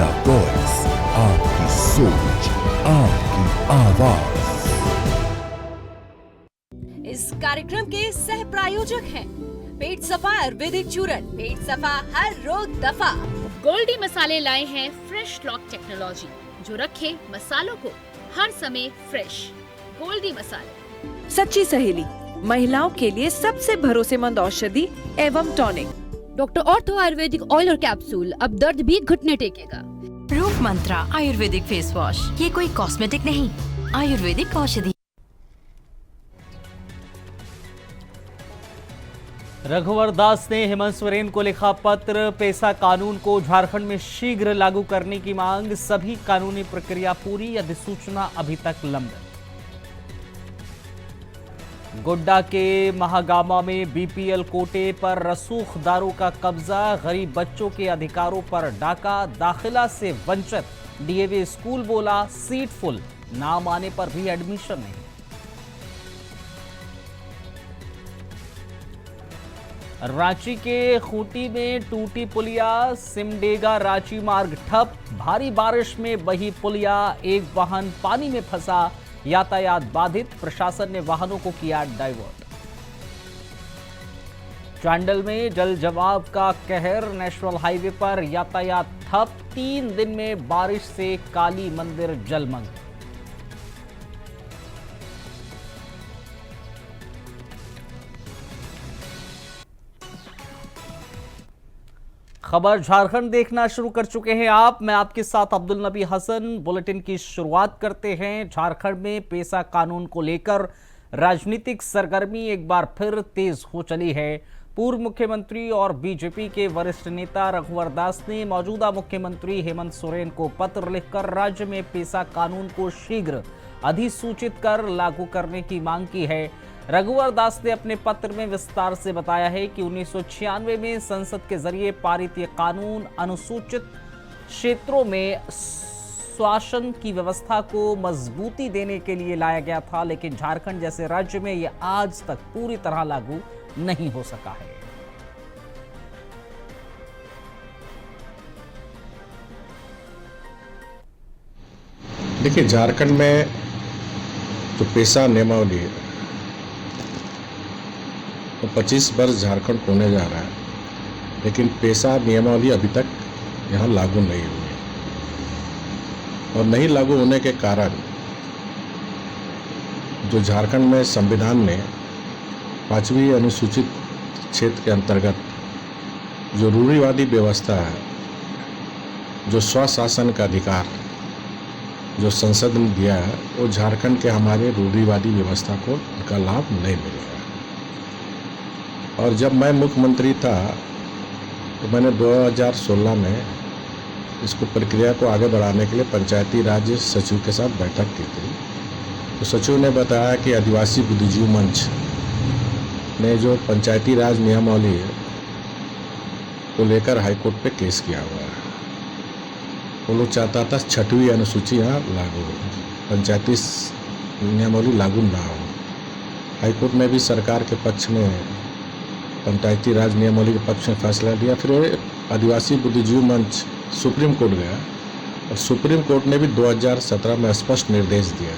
आपका वॉइस, आपकी सोच, आपकी आवाज। इस कार्यक्रम के सह प्रायोजक हैं पेट सफा आयुर्वेदिक चूरन, पेट सफा हर रोग दफा। गोल्डी मसाले लाए हैं फ्रेश लॉक टेक्नोलॉजी, जो रखे मसालों को हर समय फ्रेश। गोल्डी मसाले सच्ची सहेली, महिलाओं के लिए सबसे भरोसेमंद औषधि एवं tonic. Doctor ortho Ayurvedic oil और कैप्सूल, अब दर्द भी घुटने टेकेगा। रूप मंत्रा आयुर्वेदिक फेस वॉश, ये कोई कॉस्मेटिक नहीं, आयुर्वेदिक औषधि। रघुवर दास ने हेमंत सोरेन को लिखा पत्र, पेसा कानून को झारखंड में शीघ्र लागू करने की मांग, सभी कानूनी प्रक्रिया पूरी, अधिसूचना अभी तक लंबित। गोड्डा के महागामा में बीपीएल कोटे पर रसूखदारों का कब्जा, गरीब बच्चों के अधिकारों पर डाका, दाखिला से वंचित। डीएवी स्कूल बोला सीट फुल, नाम आने पर भी एडमिशन नहीं। रांची के खूंटी में टूटी पुलिया, सिमडेगा रांची मार्ग ठप, भारी बारिश में बही पुलिया, एक वाहन पानी में फंसा, यातायात बाधित, प्रशासन ने वाहनों को किया डाइवर्ट। चांडल में जल जमाव का कहर, नेशनल हाईवे पर यातायात ठप, 3 दिन में बारिश से काली मंदिर जलमग्न। खबर झारखंड देखना शुरू कर चुके हैं आप, मैं आपके साथ अब्दुल नबी हसन। बुलेटिन की शुरुआत करते हैं। झारखंड में पेसा कानून को लेकर राजनीतिक सरगर्मी एक बार फिर तेज हो चली है। पूर्व मुख्यमंत्री और बीजेपी के वरिष्ठ नेता रघुवर दास ने मौजूदा मुख्यमंत्री हेमंत सोरेन को पत्र लिखकर राज्य में पेसा कानून को शीघ्र अधिसूचित कर लागू करने की मांग की है। रघुवर दास ने अपने पत्र में विस्तार से बताया है कि 1996 में संसद के जरिए पारित ये कानून अनुसूचित क्षेत्रों में शासन की व्यवस्था को मजबूती देने के लिए लाया गया था, लेकिन झारखंड जैसे राज्य में ये आज तक पूरी तरह लागू नहीं हो सका है। देखिए, झारखंड में जो पेशा नियमावली है तो 25 वर्ष झारखंड होने जा रहा है, लेकिन पेशा नियमावली अभी तक यहाँ लागू नहीं हुई है। और नहीं लागू होने के कारण जो झारखंड में संविधान में 5वीं अनुसूचित क्षेत्र के अंतर्गत जो रूढ़िवादी व्यवस्था है, जो स्वशासन का अधिकार जो संसद ने दिया है, वो झारखंड के हमारे रूढ़िवादी व्यवस्था को उनका लाभ नहीं मिलेगा। और जब मैं मुख्यमंत्री था तो मैंने 2016 में इसको प्रक्रिया को आगे बढ़ाने के लिए पंचायती राज सचिव के साथ बैठक की थी। तो सचिव ने बताया कि आदिवासी बुद्धिजीवी मंच ने जो पंचायती राज नियमावली है को लेकर हाईकोर्ट पे केस किया हुआ है। वो लोग चाहता था 6वीं अनुसूची यहाँ लागू हो, पंचायती नियमावली लागू ना हो। हाईकोर्ट ने भी सरकार के पक्ष में, पंचायती राज नियमावली के पक्ष में फैसला लिया। फिर आदिवासी बुद्धिजीवी मंच सुप्रीम कोर्ट गया और सुप्रीम कोर्ट ने भी 2017 में स्पष्ट निर्देश दिया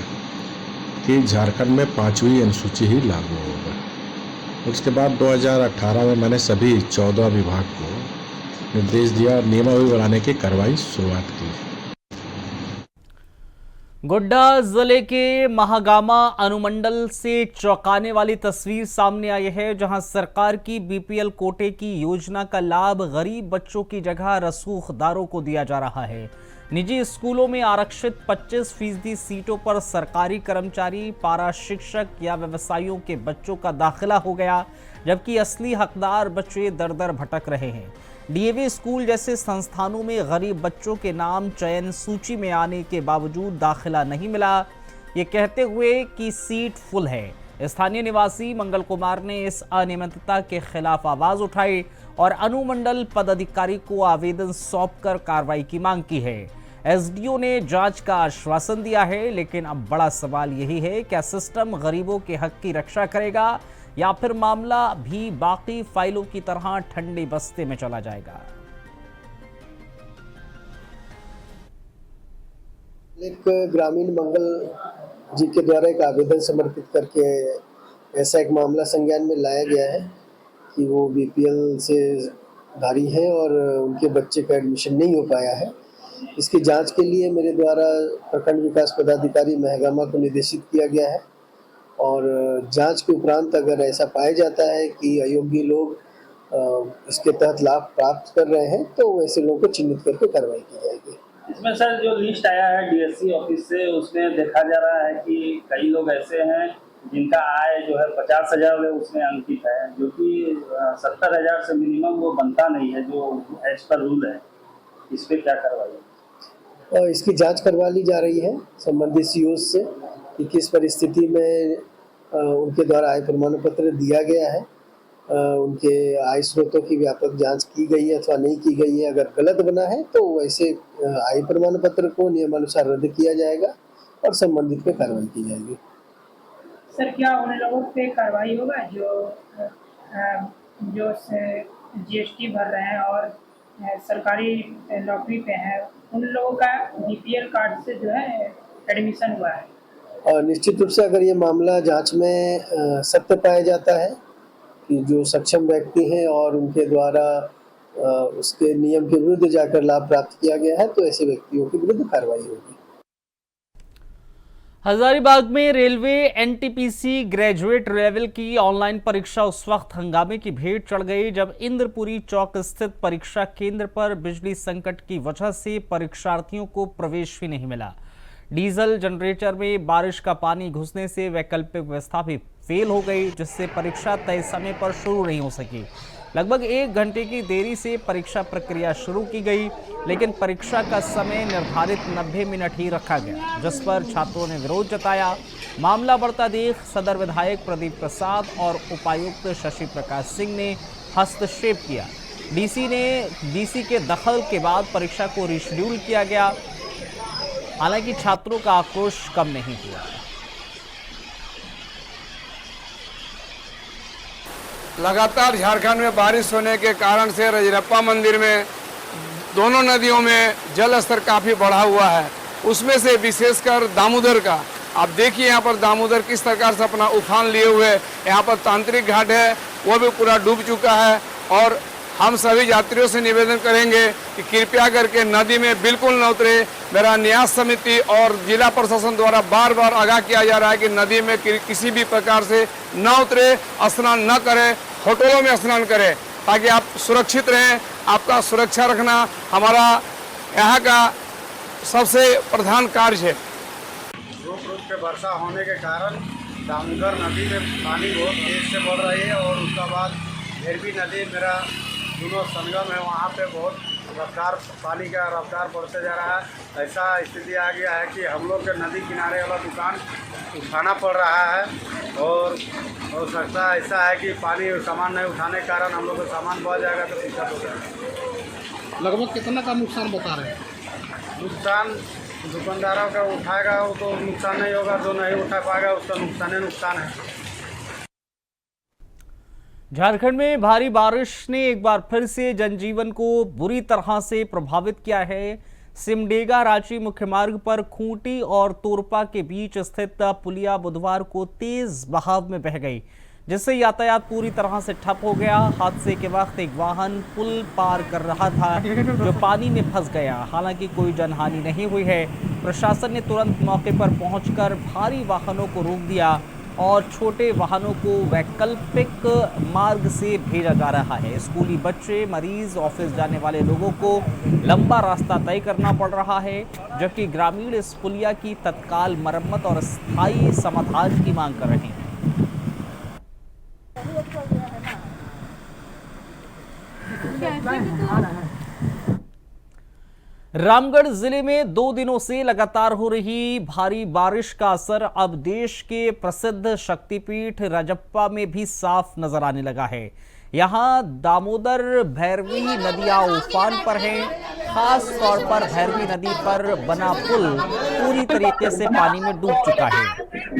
कि झारखंड में 5वीं अनुसूची ही लागू होगा। उसके बाद 2018 में मैंने सभी 14 विभाग को निर्देश दिया और नियमावली बनाने की कार्रवाई शुरुआत की। गोड्डा जिले के महागामा अनुमंडल से चौंकाने वाली तस्वीर सामने आई है, जहां सरकार की बीपीएल कोटे की योजना का लाभ गरीब बच्चों की जगह रसूखदारों को दिया जा रहा है। निजी स्कूलों में आरक्षित 25% सीटों पर सरकारी कर्मचारी, पारा शिक्षक या व्यवसायियों के बच्चों का दाखिला हो गया, जबकि असली हकदार बच्चे दर दर भटक रहे हैं। डीएवी स्कूल जैसे संस्थानों में गरीब बच्चों के नाम चयन सूची में आने के बावजूद दाखिला नहीं मिला, ये कहते हुए कि सीट फुल है। स्थानीय निवासी मंगल कुमार ने इस अनियमितता के खिलाफ आवाज उठाई और अनुमंडल पदाधिकारी को आवेदन सौंपकर कार्रवाई की मांग की है। एसडीओ ने जांच का आश्वासन दिया है, लेकिन अब बड़ा सवाल यही है, क्या सिस्टम गरीबों के हक की रक्षा करेगा या फिर मामला भी बाकी फाइलों की तरह ठंडे बस्ते में चला जाएगा। एक ग्रामीण मंगल जी के द्वारा एक आवेदन समर्पित करके ऐसा एक मामला संज्ञान में लाया गया है कि वो बीपीएल से धारी हैं और उनके बच्चे का एडमिशन नहीं हो पाया है। इसकी जांच के लिए मेरे द्वारा प्रखंड विकास पदाधिकारी महगामा को निर्देशित किया गया है और जांच के उपरांत अगर ऐसा पाया जाता है कि अयोग्य लोग इसके तहत लाभ प्राप्त कर रहे हैं तो वैसे लोगों को चिन्हित करके कार्रवाई की जाएगी। इसमें सर जो लिस्ट आया है डीएससी ऑफिस से, उसमें देखा जा रहा है कि कई लोग ऐसे हैं जिनका आय जो है 50,000 उसमें अंकित है, जो कि 70,000 से मिनिमम वो बनता नहीं है जो एज पर रूल है। इस पर क्या कार्रवाई? और इसकी जांच करवा ली जा रही है संबंधित सीओ से कि किस परिस्थिति में उनके द्वारा आय प्रमाण पत्र दिया गया है, उनके आय स्रोतों की व्यापक जांच की गई है अथवा नहीं की गई है। अगर गलत बना है तो वैसे आय प्रमाण पत्र को नियमानुसार रद्द किया जाएगा और संबंधित पे कार्रवाई की जाएगी। सर क्या उन लोगों पे कार्रवाई होगा जो जीएसटी भर रहे हैं और सरकारी नौकरी पे हैं, उन लोगों का बीपीएल कार्ड से जो है एडमिशन हुआ है? और निश्चित रूप से अगर ये मामला जांच में सत्य पाया जाता है कि जो सक्षम व्यक्ति हैं और उनके द्वारा उसके नियम के विरुद्ध जाकर लाभ प्राप्त किया गया है तो ऐसे व्यक्तियों के विरुद्ध कार्रवाई होगी। हजारीबाग में रेलवे एनटीपीसी ग्रेजुएट लेवल की ऑनलाइन परीक्षा उस वक्त हंगामे की भेंट चढ़ गई जब इंद्रपुरी चौक स्थित परीक्षा केंद्र पर बिजली संकट की वजह से परीक्षार्थियों को प्रवेश भी नहीं मिला। डीजल जनरेटर में बारिश का पानी घुसने से वैकल्पिक व्यवस्था भी फेल हो गई, जिससे परीक्षा तय समय पर शुरू नहीं हो सकी। लगभग 1 घंटे की देरी से परीक्षा प्रक्रिया शुरू की गई, लेकिन परीक्षा का समय निर्धारित 90 मिनट ही रखा गया, जिस पर छात्रों ने विरोध जताया। मामला बढ़ता देख सदर विधायक प्रदीप प्रसाद और उपायुक्त शशि प्रकाश सिंह ने हस्तक्षेप किया। डीसी के दखल के बाद परीक्षा को रिशेड्यूल किया गया। हालांकि छात्रों का आक्रोश कम नहीं हुआ। लगातार झारखंड में बारिश होने के कारण से रजरप्पा मंदिर में दोनों नदियों में जल स्तर काफ़ी बढ़ा हुआ है, उसमें से विशेषकर दामोदर का। आप देखिए यहाँ पर दामोदर किस प्रकार से अपना उफान लिए हुए, यहाँ पर तांत्रिक घाट है वो भी पूरा डूब चुका है। और हम सभी यात्रियों से निवेदन करेंगे कि कृपया करके नदी में बिल्कुल न उतरे। मेरा न्यास समिति और जिला प्रशासन द्वारा बार बार आगाह किया जा रहा है कि नदी में किसी भी प्रकार से न उतरे, स्नान न करें, होटलों में स्नान करें, ताकि आप सुरक्षित रहें। आपका सुरक्षा रखना हमारा यहाँ का सबसे प्रधान कार्य है। रुक रुक के वर्षा होने के कारण दामोदर नदी में पानी बहुत तेज से बढ़ रही है और उसके बाद भैरवी नदी मेरा दोनों संगम है, वहाँ पे बहुत रफ्तार पानी का रफ्तार बढ़ते जा रहा है। ऐसा स्थिति आ गया है कि हम लोग के नदी किनारे वाला दुकान उठाना पड़ रहा है और हो सकता है ऐसा है कि पानी सामान नहीं उठाने के कारण हम लोग का सामान बह जाएगा तो दिक्कत हो जाएगा। लगभग कितना का नुकसान बता रहे हैं? नुकसान दुकानदारों का उठाएगा वो तो नुकसान नहीं होगा, जो नहीं उठा पाएगा उसका नुकसान है। झारखंड में भारी बारिश ने एक बार फिर से जनजीवन को बुरी तरह से प्रभावित किया है। सिमडेगा रांची मुख्य मार्ग पर खूंटी और तोरपा के बीच स्थित पुलिया बुधवार को तेज बहाव में बह गई, जिससे यातायात पूरी तरह से ठप हो गया। हादसे के वक्त एक वाहन पुल पार कर रहा था जो पानी में फंस गया। हालांकि कोई जनहानि नहीं हुई है। प्रशासन ने तुरंत मौके पर पहुंचकर भारी वाहनों को रोक दिया और छोटे वाहनों को वैकल्पिक मार्ग से भेजा जा रहा है। स्कूली बच्चे, मरीज, ऑफिस जाने वाले लोगों को लंबा रास्ता तय करना पड़ रहा है, जबकि ग्रामीण इस पुलिया की तत्काल मरम्मत और स्थायी समाधान की मांग कर रहे हैं। रामगढ़ जिले में 2 दिनों से लगातार हो रही भारी बारिश का असर अब देश के प्रसिद्ध शक्तिपीठ रजप्पा में भी साफ नजर आने लगा है। यहाँ दामोदर भैरवी नदियां उफान पर हैं। खास तौर पर भैरवी नदी पर बना पुल पूरी तरीके से पानी में डूब चुका है।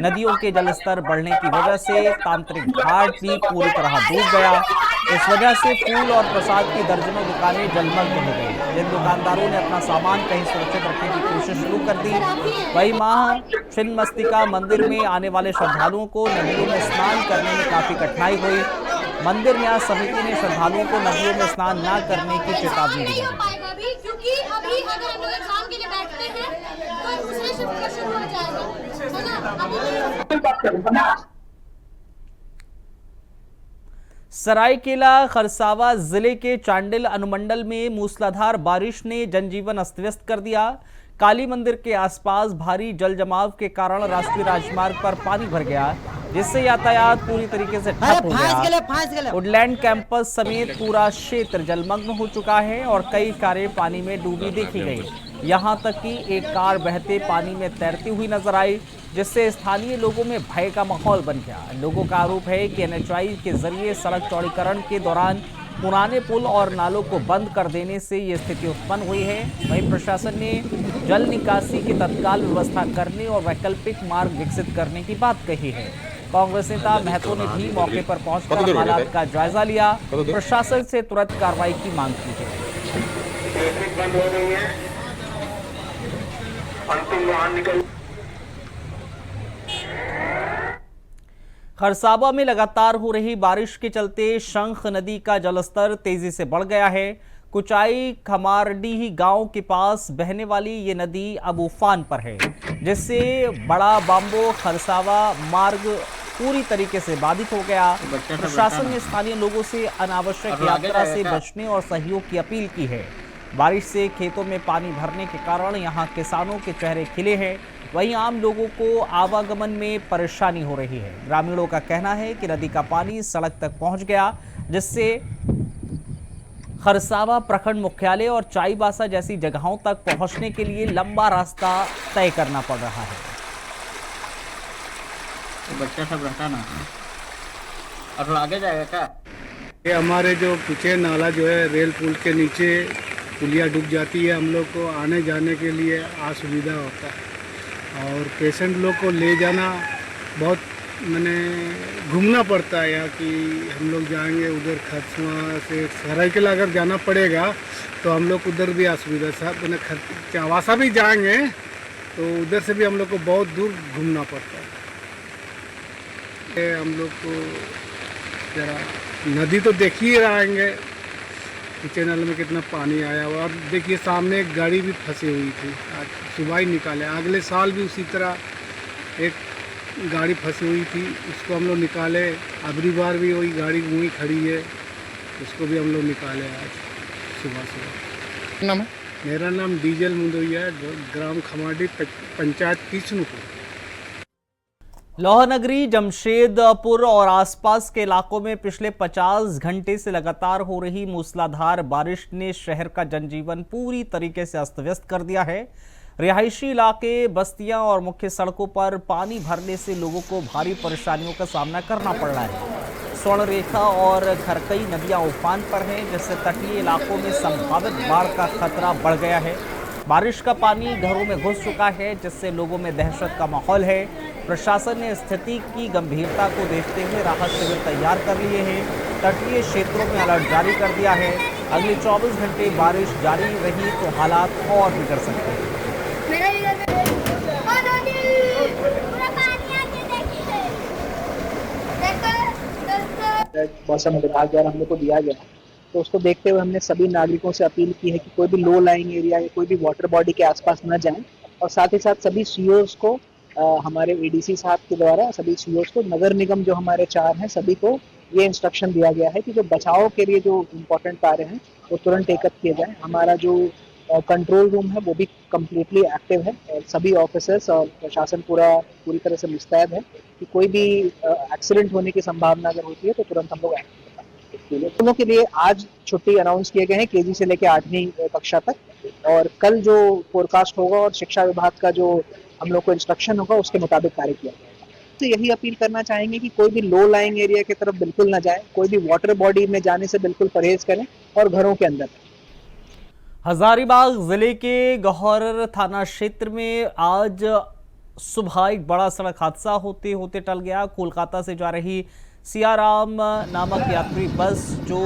नदियों के जलस्तर बढ़ने की वजह से तांत्रिक घाट भी पूरी तरह डूब गया। इस वजह से फूल और प्रसाद की दर्जनों दुकानें जलमग्न हो गई। जिन दुकानदारों ने अपना सामान कहीं सुरक्षित रखने की कोशिश कोशिश शुरू कर दी। वहीं मां छिन्नमस्तिका मंदिर में आने वाले श्रद्धालुओं को नदियों में स्नान करने में काफी कठिनाई हुई। मंदिर न्यास समिति ने श्रद्धालुओं को नदियों में स्नान न करने की चेतावनी दी है। क्योंकि अभी अगर हम लोग एग्जाम के लिए बैठते हैं तो दूसरे शिफ्ट का शुरू हो जाएगा। सरायकेला खरसावा जिले के चांडिल अनुमंडल में मूसलाधार बारिश ने जनजीवन अस्त व्यस्त कर दिया। काली मंदिर के आसपास भारी जल जमाव के कारण राष्ट्रीय राजमार्ग पर पानी भर गया, जिससे यातायात पूरी तरीके से ठप हो गया। वुडलैंड कैंपस समेत पूरा क्षेत्र जलमग्न हो चुका है और कई कारें पानी में डूबी देखी गई। यहां तक कि एक कार बहते पानी में तैरती हुई नजर आई, जिससे स्थानीय लोगों में भय का माहौल बन गया। लोगों का आरोप है कि NHAI के जरिए सड़क चौड़ीकरण के दौरान पुराने पुल और नालों को बंद कर देने से ये स्थिति उत्पन्न हुई है। वहीं प्रशासन ने जल निकासी की तत्काल व्यवस्था करने और वैकल्पिक मार्ग विकसित करने की बात कही है। कांग्रेस नेता महतो ने भी मौके पर पहुंचकर हालात का जायजा लिया, प्रशासन से तुरंत कार्रवाई की मांग की है। खरसावा में लगातार हो रही बारिश के चलते शंख नदी का जलस्तर तेजी से बढ़ गया है। कुचाई खमारडीह गांव के पास बहने वाली ये नदी अब उफान पर है, जिससे बड़ा बांबो खरसावा मार्ग पूरी तरीके से बाधित हो गया। प्रशासन ने स्थानीय लोगों से अनावश्यक यात्रा से बचने और सहयोग की अपील की है। बारिश से खेतों में पानी भरने के कारण यहां किसानों के चेहरे खिले हैं, वहीं आम लोगों को आवागमन में परेशानी हो रही है। ग्रामीणों का कहना है कि नदी का पानी सड़क तक पहुंच गया, जिससे खरसावा प्रखंड मुख्यालय और चाईबासा जैसी जगहों तक पहुंचने के लिए लंबा रास्ता तय करना पड़ रहा है। तो बच्चा सब रहता ना और आगे जाएगा क्या? ये हमारे जो पीछे नाला जो है रेल पुल के नीचे पुलिया डूब जाती है, हम लोग को आने जाने के लिए असुविधा होता है और पेशेंट लोग को ले जाना बहुत मैंने घूमना पड़ता है। यहाँ कि हम लोग जाएंगे उधर खरसुआ से सरायकेला अगर जाना पड़ेगा तो हम लोग उधर भी असुविधा साहब मैंने चावासा भी जाएंगे तो उधर से भी हम लोग को बहुत दूर घूमना पड़ता है। हम लोग को जरा नदी तो देख ही रहेंगे चैनल में कितना पानी आया हुआ, और देखिए सामने एक गाड़ी भी फंसी हुई थी, आज सुबह ही निकाले। अगले साल भी उसी तरह एक गाड़ी फंसी हुई थी, उसको हम लोग निकाले। अगली बार भी वही गाड़ी वहीं खड़ी है, उसको भी हम लोग निकाले आज सुबह। नाम है? मेरा नाम डीजल मुंदोइया है, ग्राम खमाडी पंचायत किशनपुर। लोहनगरी, जमशेदपुर और आसपास के इलाकों में पिछले 50 घंटे से लगातार हो रही मूसलाधार बारिश ने शहर का जनजीवन पूरी तरीके से अस्त व्यस्त कर दिया है। रिहायशी इलाके, बस्तियां और मुख्य सड़कों पर पानी भरने से लोगों को भारी परेशानियों का सामना करना पड़ रहा है। स्वर्णरेखा और खरकई नदियां उफान पर हैं, जिससे तटीय इलाकों में संभावित बाढ़ का खतरा बढ़ गया है। बारिश का पानी घरों में घुस चुका है, जिससे लोगों में दहशत का माहौल है। प्रशासन ने स्थिति की गंभीरता को देखते हुए राहत शिविर तैयार कर लिए हैं। तटीय क्षेत्रों में अलर्ट जारी कर दिया है। अगले 24 घंटे बारिश जारी रही तो हालात और बिगड़ सकते हैं। मौसम विभाग द्वारा हम लोग को दिया गया, तो उसको देखते हुए हमने सभी नागरिकों से अपील की है कि कोई भी लो लाइंग एरिया या कोई भी वाटर बॉडी के आसपास न जाएं, और साथ ही साथ सभी सीओज को हमारे एडीसी साहब के द्वारा सभी सीओज को, नगर निगम जो हमारे 4 हैं, सभी को ये इंस्ट्रक्शन दिया गया है कि जो बचाव के लिए जो इम्पोर्टेंट कार्य हैं वो तुरंत टेकअप किए जाएं। हमारा जो कंट्रोल रूम है वो भी कम्प्लीटली एक्टिव है और सभी ऑफिसर्स और प्रशासन पूरी तरह से मुस्तैद है कि कोई भी एक्सीडेंट होने की संभावना अगर होती है तो तुरंत हम लोग स्कूलों के लिए आज छुट्टी अनाउंस किए गए हैं केजी से लेकर 8वीं कक्षा तक, और कल जो फोरकास्ट होगा और शिक्षा विभाग का जो हम लोग को इंस्ट्रक्शन होगा उसके मुताबिक कार्य किया जाएगा। तो यही अपील करना चाहेंगे कि कोई भी लो लाइंग एरिया की तरफ बिल्कुल ना जाए, कोई भी वाटर बॉडी में जाने से बिल्कुल परहेज करें और घरों के अंदर। हजारीबाग जिले के गौहर थाना क्षेत्र में आज सुबह एक बड़ा सड़क हादसा होते होते टल गया। कोलकाता से जा रही सियाराम नामक यात्री बस जो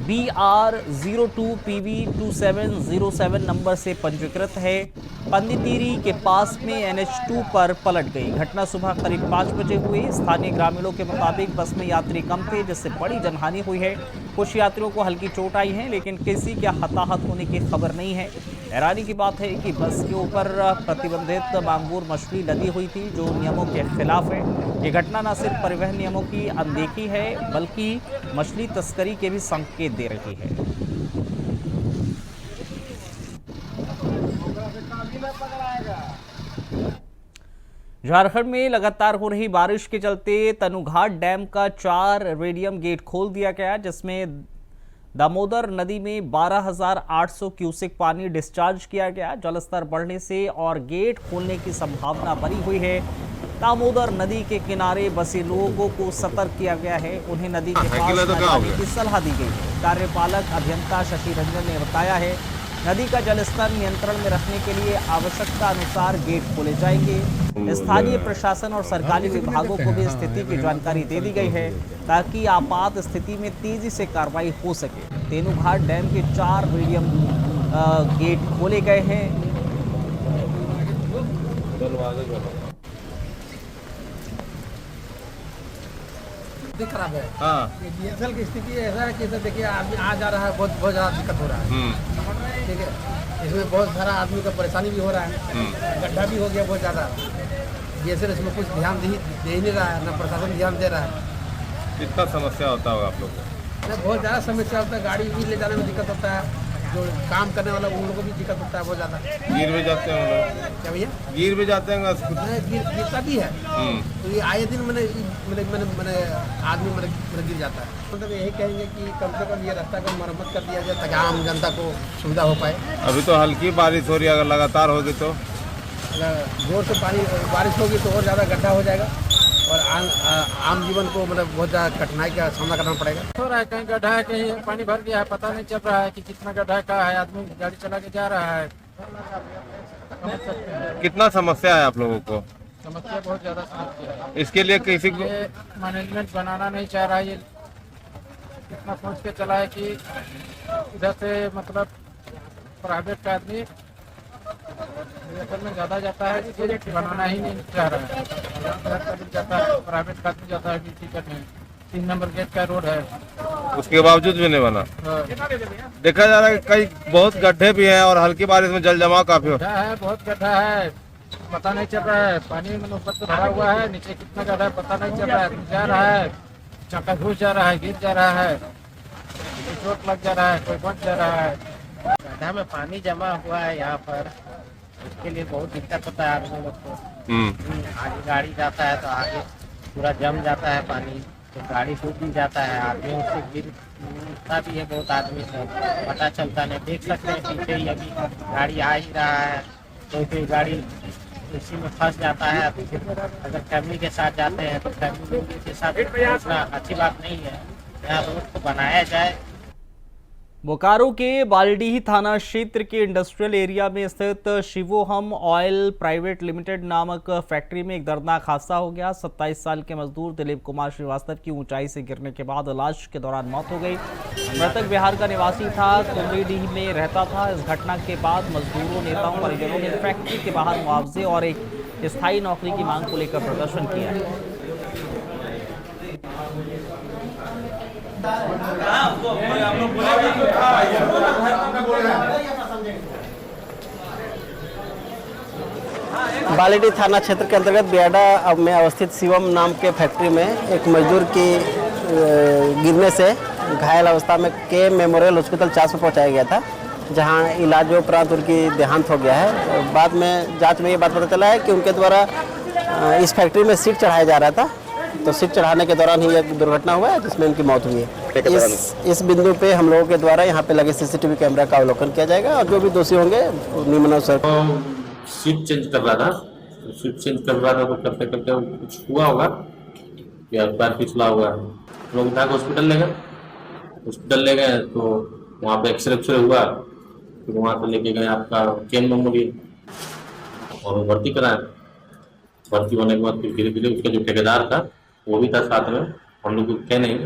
BR02PV2707 नंबर से पंजीकृत है। पंडितीरी के पास में NH2 पर पलट गई। घटना सुबह करीब 5 बजे हुई। स्थानीय ग्रामीणों के मुताबिक बस में यात्री कम थे, जिससे बड़ी जनहानि हुई है। कुछ यात्रियों को हल्की चोट आई है, लेकिन किसी के हताहत होने की खबर नहीं है। हैरानी की बात है कि बस के ऊपर प्रतिबंधित मांगूर मछली लदी हुई थी, जो नियमों के खिलाफ है। ये घटना न सिर्फ परिवहन नियमों की अनदेखी है, बल्कि मछली तस्करी के भी संकेत दे रही है। झारखंड में लगातार हो रही बारिश के चलते तनुघाट डैम का 4 रेडियम गेट खोल दिया गया, जिसमें दामोदर नदी में 12,800 क्यूसेक पानी डिस्चार्ज किया गया। जलस्तर बढ़ने से और गेट खोलने की संभावना बनी हुई है। दामोदर नदी के किनारे बसे लोगों को सतर्क किया गया है। उन्हें नदी के पास न जाने की सलाह दी गई है। कार्यपालक अभियंता शशि रंजन ने बताया है, नदी का जलस्तर नियंत्रण में रखने के लिए आवश्यकता अनुसार गेट खोले जाएंगे। स्थानीय प्रशासन और सरकारी विभागों को भी स्थिति की जानकारी दे दी गई है, ताकि आपात स्थिति में तेजी से कार्रवाई हो सके। तेनुघाट डैम के 4 रेडियम गेट खोले गए हैं। खराब है। ये डीएसएल की स्थिति ऐसा है कि इधर देखिए आदमी आ जा रहा है, बहुत ज़्यादा दिक्कत हो रहा है। ठीक है, इसमें बहुत सारा आदमी का परेशानी भी हो रहा है, गड्ढा भी हो गया बहुत ज़्यादा। डीएसएल इसमें कुछ ध्यान दे ही नहीं रहा है, न प्रशासन ध्यान दे रहा है। कितना समस्या होता होगा आप लोग को? बहुत ज़्यादा समस्या होता है, गाड़ी भी ले जाने में दिक्कत होता है, जो काम करने वाला उन लोगों को भी दिक्कत होता है बहुत ज़्यादा। गिर भी जाते हैं लोग? क्या भैया? गिर भी जाते हैं? गिरता भी है। तो ये आए दिन मैंने आदमी गिर जाता है। मतलब यही कहेंगे कि कम से कम ये रास्ता का मरम्मत कर दिया जाए, ताकि आम जनता को सुविधा हो पाए। अभी तो हल्की बारिश हो रही है, अगर लगातार होगी तो अगर जोर से बारिश होगी तो और ज़्यादा गड्ढा हो जाएगा और आम जीवन को मतलब बहुत ज़्यादा कठिनाई का सामना करना पड़ेगा। हो रहा है, कहीं गड्ढा है, कहीं पानी भर गया है, पता नहीं चल रहा है कि कितना गड्ढा का है। आदमी गाड़ी चला के जा रहा है। कितना समस्या है आप लोगों को? समस्या बहुत ज़्यादा समस्या है। इसके लिए किसी को मैनेजमेंट बनाना नहीं चाह रहा है। ये इतना सोच के चला है कि इधर से मतलब प्राइवेट का आदमी में ज़्यादा जाता है, बनाना ही नहीं चाह रहा है। जाता है प्राइवेट का आदमी जाता है, टिकट नहीं। 3 नंबर गेट का रोड है, उसके बावजूद भी नहीं बना। देखा जा रहा है कई बहुत गड्ढे भी हैं और हल्की बारिश में जल जमाव काफी गड्ढा है, बहुत गड्ढा है, पता नहीं चल रहा है। पानी में ऊपर तो भरा हुआ है, नीचे कितना गड्ढा है पता नहीं चल रहा है। जा रहा है, चक्का घुस जा रहा है, गिर जा रहा है, चोट लग जा रहा है, कोई बच जा रहा है। गड्ढा में पानी जमा हुआ है यहाँ पर, उसके लिए बहुत दिक्कत होता है आदमी लोग को। आगे गाड़ी जाता है तो आगे पूरा जम जाता है पानी, तो गाड़ी डूब भी जाता है। आदमी उससे गिरता भी है, बहुत आदमी से पता चलता नहीं। देख सकते हैं पीछे ही अभी गाड़ी आ ही रहा है, तो फिर गाड़ी इसी में फंस जाता है। अगर फैमिली के साथ जाते हैं तो फैमिली के साथ इतना अच्छी बात नहीं है। यहाँ रोड को बनाया जाए। बोकारो के बाल्डीही थाना क्षेत्र के इंडस्ट्रियल एरिया में स्थित शिवोहम ऑयल प्राइवेट लिमिटेड नामक फैक्ट्री में एक दर्दनाक हादसा हो गया। 27 साल के मजदूर दिलीप कुमार श्रीवास्तव की ऊंचाई से गिरने के बाद इलाज के दौरान मौत हो गई। मृतक बिहार का निवासी था, कुमरीडीह में रहता था। इस घटना के बाद मजदूरों, नेताओं, परिजनों ने फैक्ट्री के बाहर मुआवजे और एक स्थायी नौकरी की मांग को लेकर प्रदर्शन किया। बालीडीह थाना क्षेत्र के अंतर्गत बियाडा में अवस्थित शिवम नाम के फैक्ट्री में एक मजदूर की गिरने से घायल अवस्था में के मेमोरियल हॉस्पिटल 4 में पहुंचाया गया था, जहां इलाज उपरांत उनकी देहांत हो गया है। बाद में जांच में ये बात पता चला है कि उनके द्वारा इस फैक्ट्री में सीट चढ़ाया जा रहा था, तो सीट चढ़ाने के दौरान ही एक दुर्घटना हुआ है जिसमें उनकी मौत हुई है। इस बिंदु पे हम लोगों के द्वारा यहाँ पे लगे सीसीटीवी कैमरा का अवलोकन किया जाएगा और जो भी दोषी होंगे निम्नानुसार। सीट चेंज कर रहा था, सीट चेंज कर रहा था तो करते करते कुछ हुआ होगा या पैर फिसला हुआ है। लोग उठा के हॉस्पिटल ले गए तो वहाँ पे एक्सरे हुआ, फिर वहाँ से लेके गए आपका केन मेमोरियल और भर्ती कराया। भर्ती होने के बाद फिर धीरे धीरे उसका जो ठेकेदार था वो भी था साथ में, हम लोग क्या नहीं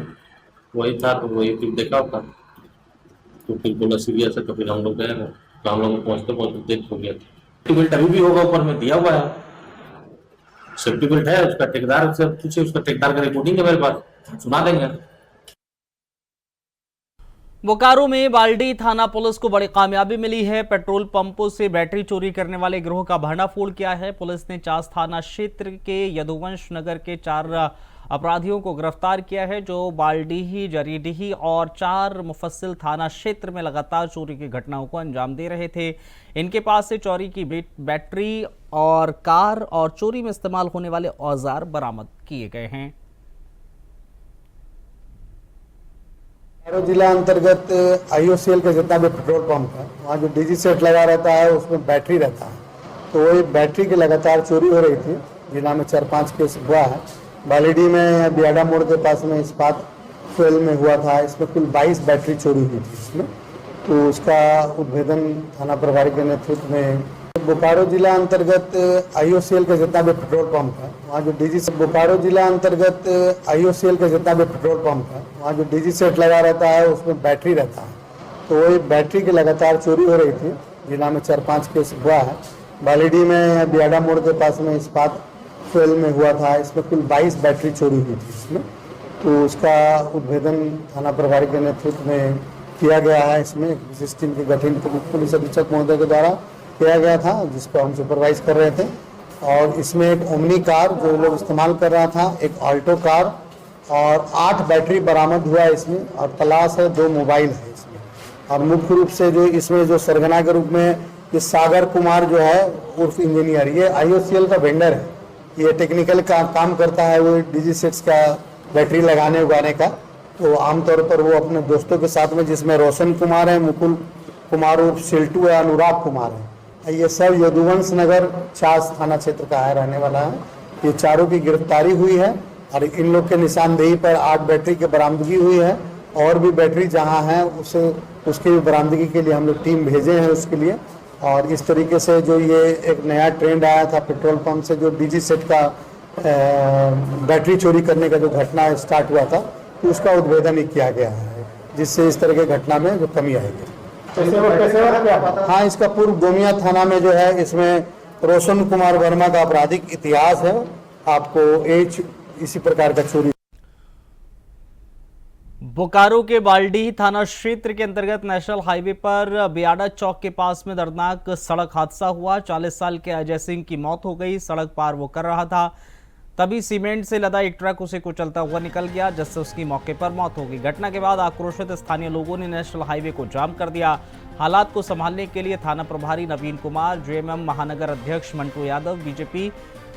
वही था, तो वही फिर देखा होगा तो फिर बोला सीरियस है, तो फिर हम लोग गए ना, तो हम लोग पहुँचते पहुँचते डेथ हो गया। सेफ्टी बेल्ट अभी भी होगा, ऊपर में दिया हुआ है, सेफ्टी बेल्ट है, उसका ठेकेदार से पूछे, उसका ठेकेदार का रिपोर्टिंग है मेरे पास, सुना देंगे। बोकारो में बाल्डी थाना पुलिस को बड़ी कामयाबी मिली है। पेट्रोल पंपों से बैटरी चोरी करने वाले गिरोह का भंडाफोड़ किया है। पुलिस ने चास थाना क्षेत्र के यदुवंश नगर के 4 अपराधियों को गिरफ्तार किया है, जो बाल्डीही, जरीडीही और 4 मुफस्सिल थाना क्षेत्र में लगातार चोरी की घटनाओं को अंजाम दे रहे थे। इनके पास से चोरी की बैटरी और कार और चोरी में इस्तेमाल होने वाले औजार बरामद किए गए हैं। बोकारो जिला अंतर्गत IOCL का जितना भी पेट्रोल पंप है, वहाँ जो डीजी सेट लगा रहता है उसमें बैटरी रहता है, तो वही बैटरी की लगातार चोरी हो रही थी। जिला में 4-5 केस हुआ है। बालीडी में बियाडा मोड़ के पास में इस्पात फेल में हुआ था, इसमें कुल 22 बैटरी चोरी हुई थी इसमें, तो उसका उद्भेदन थाना प्रभारी के नेतृत्व में। बोकारो जिला अंतर्गत IOCL का जितना भी पेट्रोल पंप है, वहाँ जो डीजी बोकारो जिला अंतर्गत IOCL का जितना भी पेट्रोल पंप है, वहाँ जो डीजी सेट लगा रहता है उसमें बैटरी रहता है, तो वही बैटरी की लगातार चोरी हो रही थी। जिला में 4-5 केस हुआ है। बालीडी में बियाडा मोड़ के पास में इस्पात फेल में हुआ था, इसमें कुल 22 बैटरी चोरी हुई थी इसमें, तो उसका उद्भेदन थाना प्रभारी के नेतृत्व में किया गया है। इसमें विशेष टीम के गठन पुलिस अधीक्षक महोदय के द्वारा किया गया था, जिसको हम सुपरवाइज कर रहे थे। और इसमें एक ओमनी कार जो लोग इस्तेमाल कर रहा था, एक ऑल्टो कार और 8 बैटरी बरामद हुआ है इसमें, और तलाश है 2 मोबाइल है इसमें। और मुख्य रूप से जो इसमें जो सरगना के रूप में ये सागर कुमार जो है उर्फ इंजीनियर, ये IOCL का वेंडर है, ये टेक्निकल का काम करता है, वो डीजी सेट्स का बैटरी लगाने उगाने का। तो आमतौर पर वो अपने दोस्तों के साथ में, जिसमें रोशन कुमार है, मुकुल कुमार उर्फ सिल्टू है, अनुराग कुमार है, ये सब यदुवंश नगर चास थाना क्षेत्र का है, रहने वाला है। ये चारों की गिरफ्तारी हुई है और इन लोग के निशानदेही पर 8 बैटरी की बरामदगी हुई है। और भी बैटरी जहां है उसे उसकी भी बरामदगी के लिए हम लोग टीम भेजे हैं उसके लिए। और इस तरीके से जो ये एक नया ट्रेंड आया था पेट्रोल पंप से, जो डीजी सेट का बैटरी चोरी करने का जो घटना स्टार्ट हुआ था, तो उसका उद्भेदन ही किया गया है, जिससे इस तरह की घटना में जो कमी आएगी। हाँ, इसका पूर्व गोमिया थाना में जो है, इसमें रोशन कुमार वर्मा का आपराधिक इतिहास है। आपको इसी प्रकार का चोरी। बोकारो के बाल्डी थाना क्षेत्र के अंतर्गत नेशनल हाईवे पर बियाडा चौक के पास में दर्दनाक सड़क हादसा हुआ। 40 साल के अजय सिंह की मौत हो गई। सड़क पार वो कर रहा था, तभी सीमेंट से लदा एक ट्रक उसे कुचलता हुआ निकल गया, जिससे उसकी मौके पर मौत हो गई। घटना के बाद आक्रोशित स्थानीय लोगों ने नेशनल हाईवे को जाम कर दिया। हालात को संभालने के लिए थाना प्रभारी नवीन कुमार, JMM महानगर अध्यक्ष मंटू यादव, बीजेपी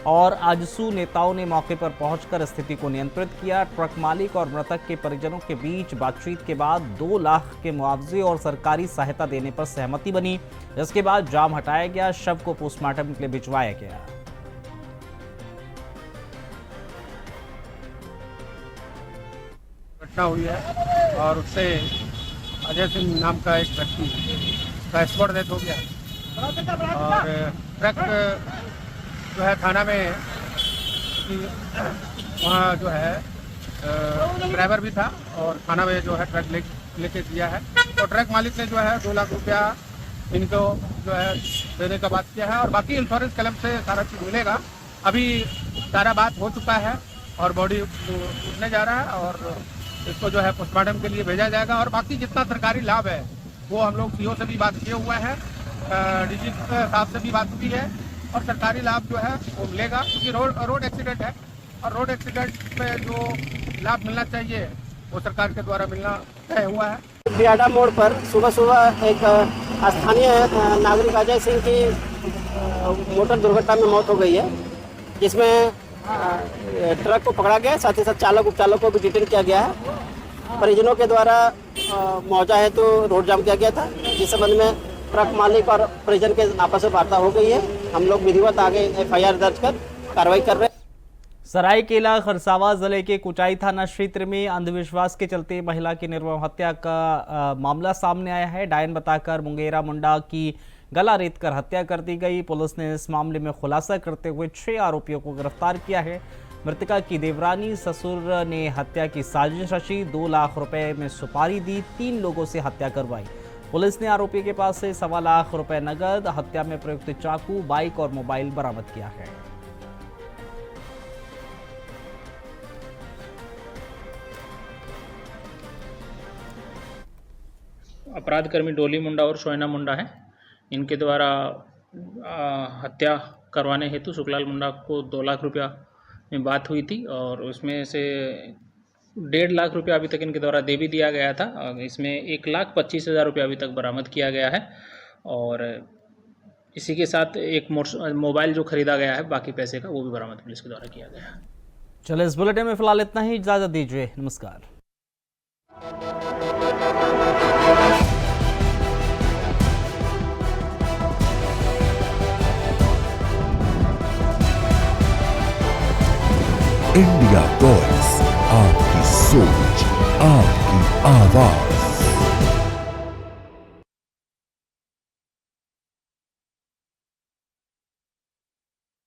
और आजसू नेताओं ने मौके पर पहुंचकर स्थिति को नियंत्रित किया। ट्रक मालिक और मृतक के परिजनों के बीच बातचीत के बाद 2 लाख के मुआवजे और सरकारी सहायता देने पर सहमति बनी, जिसके बाद जाम हटाया गया। शव को पोस्टमार्टम के लिए भिजवाया गया। घटना हुई है और उससे अजय सिंह नाम का एक व्यक्ति का स्पॉट डेथ हो गया। और ट्रक जो है थाना में, वहाँ जो है ड्राइवर भी था और थाना में जो है ट्रक लेके दिया है। और ट्रक मालिक ने जो है 2 लाख रुपया इनको जो है देने का बात किया है, और बाकी इंश्योरेंस क्लेम से सारा चीज़ मिलेगा। अभी सारा बात हो चुका है और बॉडी उठने जा रहा है और इसको जो है पोस्टमार्टम के लिए भेजा जाएगा। और बाकी जितना सरकारी लाभ है वो हम लोग CO से भी बात किए हुआ है, DG साहब से भी बात की है, और सरकारी लाभ जो है वो मिलेगा, क्योंकि रोड एक्सीडेंट है और रोड एक्सीडेंट में जो लाभ मिलना चाहिए वो सरकार के द्वारा मिलना तय हुआ है। बियाडा मोड़ पर सुबह एक स्थानीय नागरिक अजय सिंह की मोटर दुर्घटना में मौत हो गई है, जिसमें ट्रक को पकड़ा गया, साथ ही साथ चालक उपचालक को भी डिटेन किया गया है। परिजनों के द्वारा मुआवजा है तो रोड जाम किया गया था, जिस संबंध में ट्रक मालिक और परिजन के आपस में वार्ता हो गई है। हम लोग विधिवत आगे FIR दर्ज कर कार्रवाई कर रहे हैं। सरायकेला खरसावां जिले के कुचाई थाना क्षेत्र में अंधविश्वास के चलते महिला की निर्मम हत्या का मामला सामने आया है। डायन बताकर मुंगेरा मुंडा की गला रेत कर हत्या कर दी गई। पुलिस ने इस मामले में खुलासा करते हुए 6 आरोपियों को गिरफ्तार किया है। मृतका की देवरानी ससुर ने हत्या की साजिश रची, 2 लाख रुपए में सुपारी दी, 3 लोगों से हत्या करवाई। पुलिस ने आरोपी के पास से 1.25 लाख रुपए नगद, हत्या में प्रयुक्त चाकू, बाइक और मोबाइल बरामद किया है। अपराधकर्मी डोली मुंडा और सोयना मुंडा हैं। इनके द्वारा हत्या करवाने हेतु सुखलाल मुंडा को 2 लाख रुपया में बात हुई थी और उसमें से 1.5 लाख रुपया अभी तक इनके द्वारा दे भी दिया गया था। इसमें 1,25,000 रुपया अभी तक बरामद किया गया है और इसी के साथ एक मोबाइल जो खरीदा गया है बाकी पैसे का वो भी बरामद पुलिस के द्वारा किया गया है। चलिए इस बुलेटिन में फिलहाल इतना ही, इजाजत दीजिए, नमस्कार। इंडिया वॉइस, आपकी सोच, आपकी आवाज।